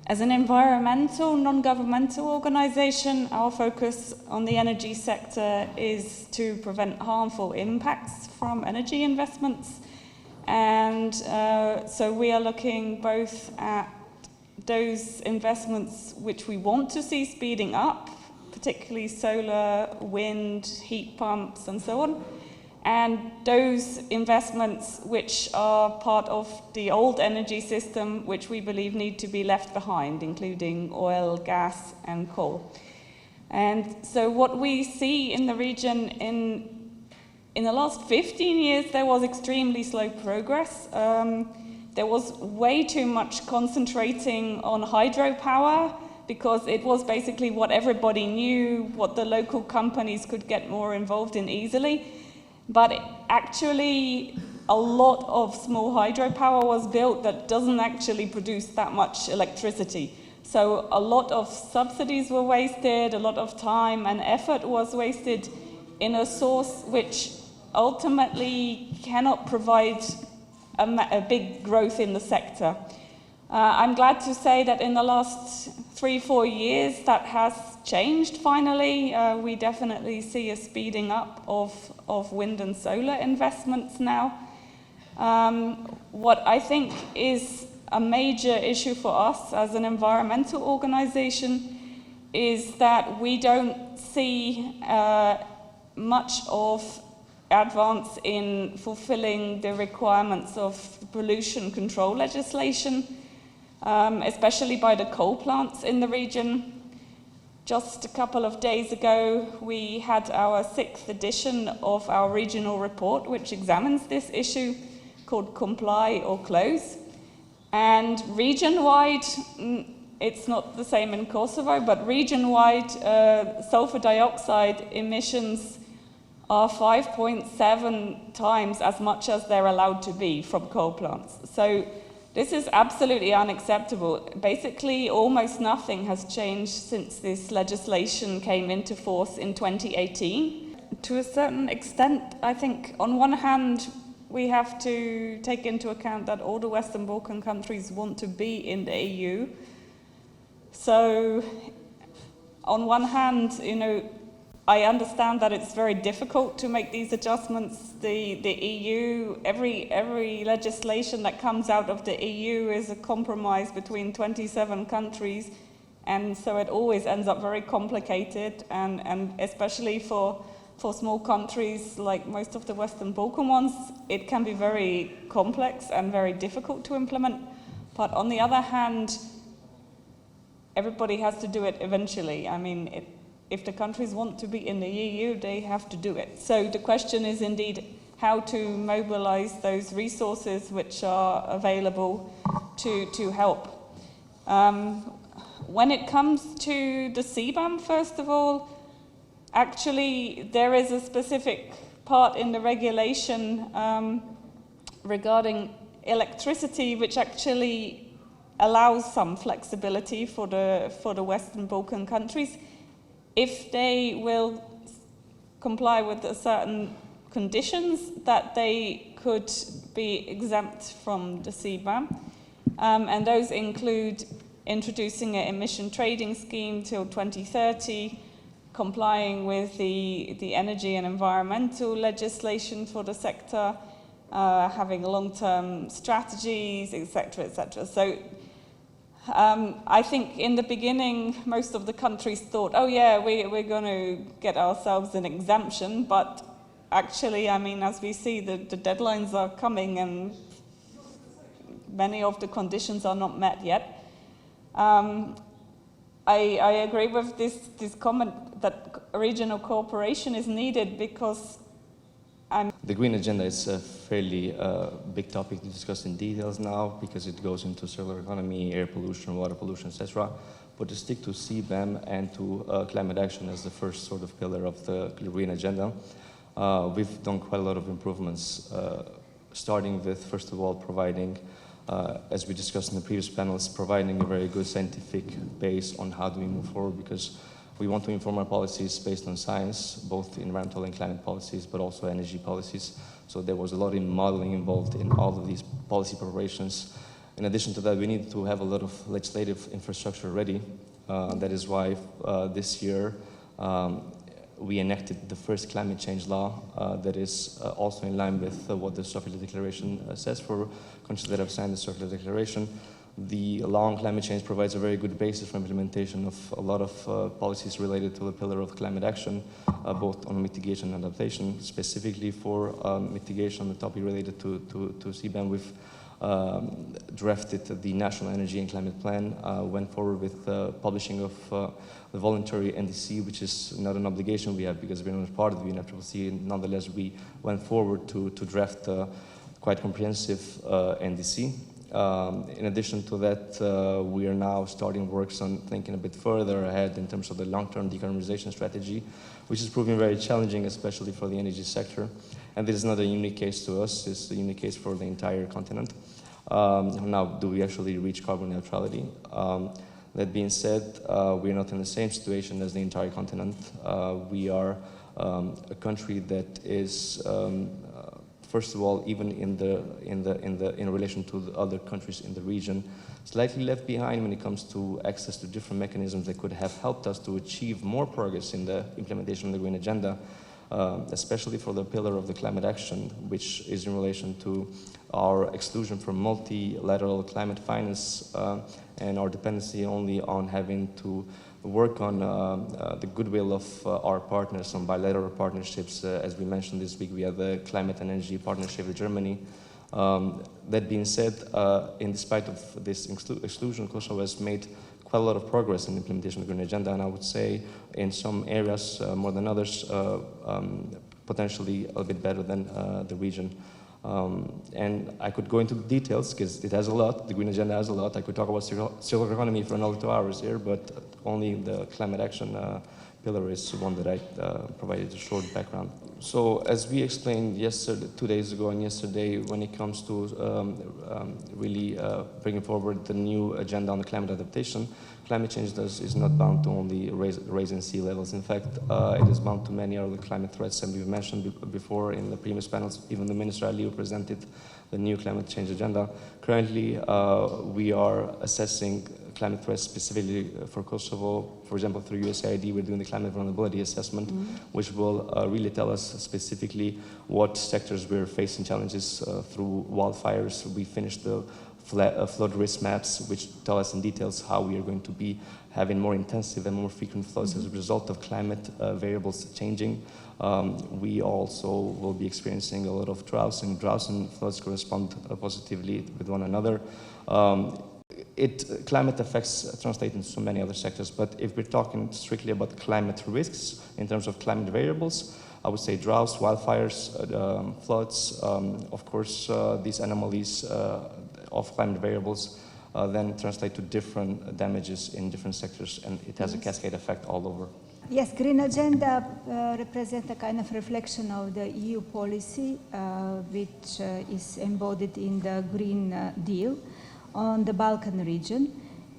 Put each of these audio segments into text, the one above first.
As an environmental, non-governmental organization, our focus on the energy sector is to prevent harmful impacts from energy investments. And so we are looking both at those investments which we want to see speeding up, particularly solar, wind, heat pumps, and so on, and those investments which are part of the old energy system, which we believe need to be left behind, including oil, gas, and coal. And so what we see in the region in the last 15 years, there was extremely slow progress. There was way too much concentrating on hydropower because it was basically what everybody knew, what the local companies could get more involved in easily. But actually, a lot of small hydropower was built that doesn't actually produce that much electricity. So a lot of subsidies were wasted, a lot of time and effort was wasted in a source which ultimately cannot provide a big growth in the sector. I'm glad to say that in the last 3-4 years that has changed finally. We definitely see a speeding up of wind and solar investments now. What I think is a major issue for us as an environmental organization is that we don't see much of advance in fulfilling the requirements of pollution control legislation, especially by the coal plants in the region. Just a couple of days ago, we had our 6th edition of our regional report, which examines this issue, called Comply or Close. And region-wide, it's not the same in Kosovo, but region-wide sulfur dioxide emissions are 5.7 times as much as they're allowed to be from coal plants. So this is absolutely unacceptable. Basically, almost nothing has changed since this legislation came into force in 2018. To a certain extent, I think, on one hand, we have to take into account that all the Western Balkan countries want to be in the EU. So, on one hand, I understand that it's very difficult to make these adjustments. The EU, every legislation that comes out of the EU is a compromise between 27 countries, and so it always ends up very complicated, and especially for small countries like most of the Western Balkan ones, it can be very complex and very difficult to implement. But on the other hand, everybody has to do it eventually. I mean, if the countries want to be in the EU, they have to do it. So the question is indeed how to mobilize those resources which are available to help. When it comes to the CBAM, first of all, actually there is a specific part in the regulation regarding electricity which actually allows some flexibility for the Western Balkan countries if they will comply with certain conditions that they could be exempt from the CBAM. And those include introducing an emission trading scheme till 2030, complying with the energy and environmental legislation for the sector, having long-term strategies, etc., etc. So I think in the beginning, most of the countries thought, oh yeah, we're going to get ourselves an exemption, but actually, I mean, as we see, the deadlines are coming and many of the conditions are not met yet. I agree with this comment that regional cooperation is needed because the green agenda is a fairly big topic to discuss in details now because it goes into circular economy, air pollution, water pollution, etc. But to stick to CBAM and to climate action as the first sort of pillar of the green agenda, we've done quite a lot of improvements, starting with, first of all, providing, as we discussed in the previous panels, providing a very good scientific base on how do we move forward, because we want to inform our policies based on science, both environmental and climate policies, but also energy policies. So there was a lot of modeling involved in all of these policy preparations. In addition to that, we need to have a lot of legislative infrastructure ready. That is why this year we enacted the first climate change law that is also in line with what the Circular Declaration says for countries that have signed the Circular Declaration. The law on climate change provides a very good basis for implementation of a lot of policies related to the pillar of climate action, both on mitigation and adaptation. Specifically for mitigation, the topic related to CBAM, we've drafted the National Energy and Climate Plan, went forward with publishing of the voluntary NDC, which is not an obligation we have because we're not part of the UNFCCC. Nonetheless, we went forward to draft quite comprehensive NDC. In addition to that, we are now starting works on thinking a bit further ahead in terms of the long-term decarbonization strategy, which is proving very challenging, especially for the energy sector. And this is not a unique case to us, it's a unique case for the entire continent. Now, do we actually reach carbon neutrality? That being said, we're not in the same situation as the entire continent. We are a country that is first of all, even in relation to the other countries in the region, slightly left behind when it comes to access to different mechanisms that could have helped us to achieve more progress in the implementation of the Green Agenda, especially for the pillar of the climate action, which is in relation to our exclusion from multilateral climate finance and our dependency only on having to work on the goodwill of our partners on bilateral partnerships. As we mentioned this week, we have the climate and energy partnership with Germany. That being said, in spite of this exclusion, Kosovo has made quite a lot of progress in the implementation of the Green Agenda, and I would say in some areas more than others, potentially a little bit better than the region. And I could go into the details because it has a lot, the Green Agenda has a lot. I could talk about circular economy for another 2 hours here, but only the climate action pillar is one that I provided a short background. So as we explained yesterday, 2 days ago and yesterday, when it comes to really bringing forward the new agenda on the climate adaptation, climate change is not bound to only raising sea levels. In fact, it is bound to many other climate threats, and we've mentioned before in the previous panels, even the Minister Ali presented the new climate change agenda. Currently, we are assessing climate threats specifically for Kosovo. For example, through USAID, we're doing the climate vulnerability assessment, which will really tell us specifically what sectors we're facing challenges through wildfires. We finished the flood risk maps, which tell us in details how we are going to be having more intensive and more frequent floods as a result of climate variables changing. We also will be experiencing a lot of droughts, and droughts and floods correspond positively with one another. Climate effects translate into so many other sectors, but if we're talking strictly about climate risks in terms of climate variables, I would say droughts, wildfires, floods, of course, these anomalies of climate variables then translate to different damages in different sectors, and it has a cascade effect all over. Yes, Green Agenda represents a kind of reflection of the EU policy, which is embodied in the Green Deal on the Balkan region.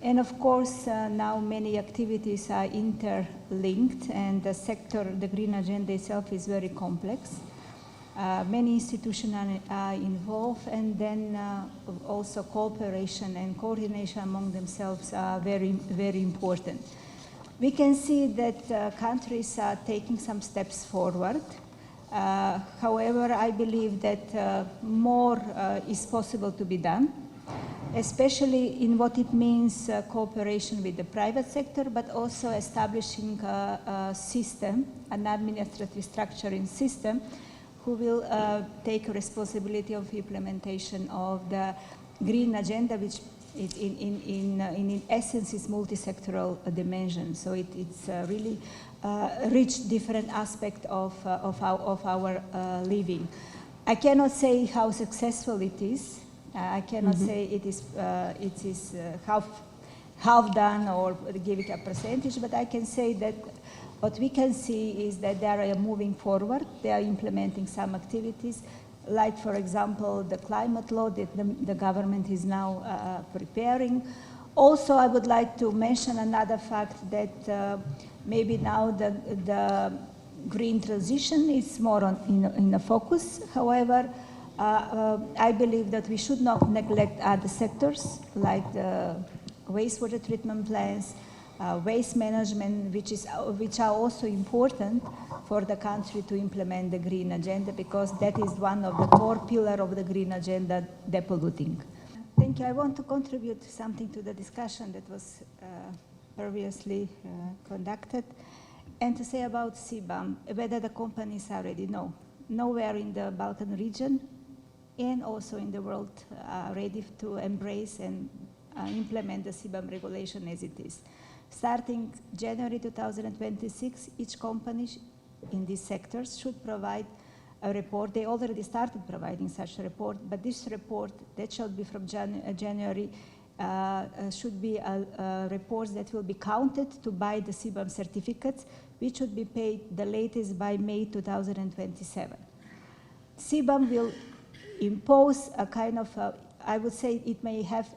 And of course, now many activities are interlinked, and the Green Agenda itself is very complex. Many institutions are involved, and then also cooperation and coordination among themselves are very, very important. We can see that countries are taking some steps forward. However, I believe that more is possible to be done, especially in what it means cooperation with the private sector, but also establishing a system, an administrative structuring system, who will take responsibility of implementation of the Green Agenda, which in essence is multi-sectoral dimension. So it's really rich different aspects of our living. I cannot say how successful it is. I cannot say it is half done or give it a percentage, but I can say that what we can see is that they are moving forward. They are implementing some activities, like, for example, the climate law that the government is now preparing. Also, I would like to mention another fact that maybe now the green transition is more in the focus. However, I believe that we should not neglect other sectors like the wastewater treatment plants, waste management, which are also important for the country to implement the green agenda, because that is one of the core pillars of the green agenda, depolluting. Thank you. I want to contribute something to the discussion that was previously conducted, and to say about CBAM, whether the companies already know. Nowhere in the Balkan region and also in the world are ready to embrace and implement the CBAM regulation as it is. Starting January 2026, each company in these sectors should provide a report. They already started providing such a report, but this report that shall be from January should be reports that will be counted to buy the CBAM certificates, which should be paid the latest by May 2027. CBAM will impose a kind of, I would say it may have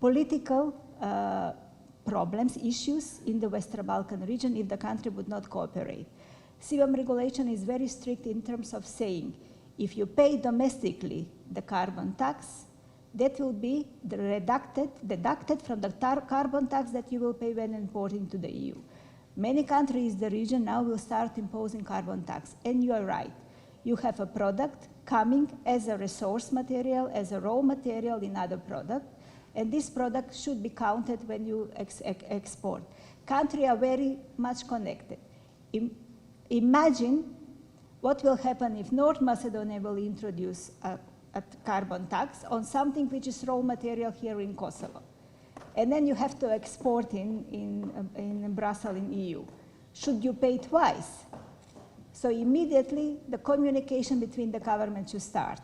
political problems, issues in the Western Balkan region if the country would not cooperate. CBAM regulation is very strict in terms of saying, if you pay domestically the carbon tax, that will be deducted from the carbon tax that you will pay when importing to the EU. Many countries in the region now will start imposing carbon tax, and you are right. You have a product coming as a resource material, as a raw material in other product, and this product should be counted when you export. Countries are very much connected. Imagine what will happen if North Macedonia will introduce a carbon tax on something which is raw material here in Kosovo. And then you have to export in Brussels, in EU. Should you pay twice? So immediately the communication between the governments should start.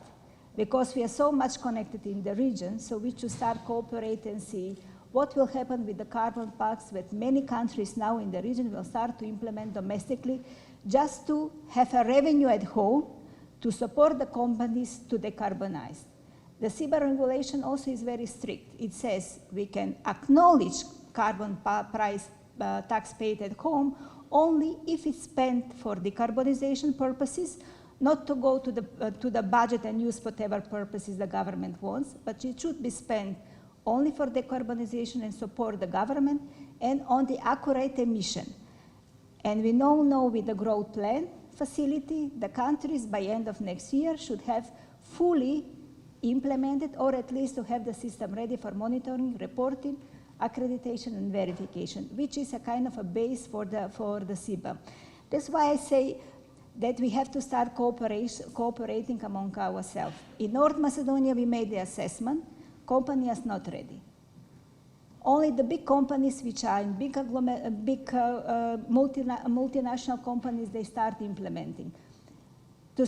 Because we are so much connected in the region, so we should start cooperate and see what will happen with the carbon tax that many countries now in the region will start to implement domestically, just to have a revenue at home to support the companies to decarbonize. The CBAM regulation also is very strict. It says we can acknowledge carbon price tax paid at home only if it's spent for decarbonization purposes, not to go to the budget and use whatever purposes the government wants, but it should be spent only for decarbonization and support the government and on the accurate emission. And we now know with the growth plan facility, the countries by end of next year should have fully implemented, or at least to have the system ready for monitoring, reporting, accreditation and verification, which is a kind of a base for the CBAM. That's why I say that we have to start cooperating among ourselves. In North Macedonia, we made the assessment. Company is not ready. Only the big companies, which are in big multinational companies, they start implementing. To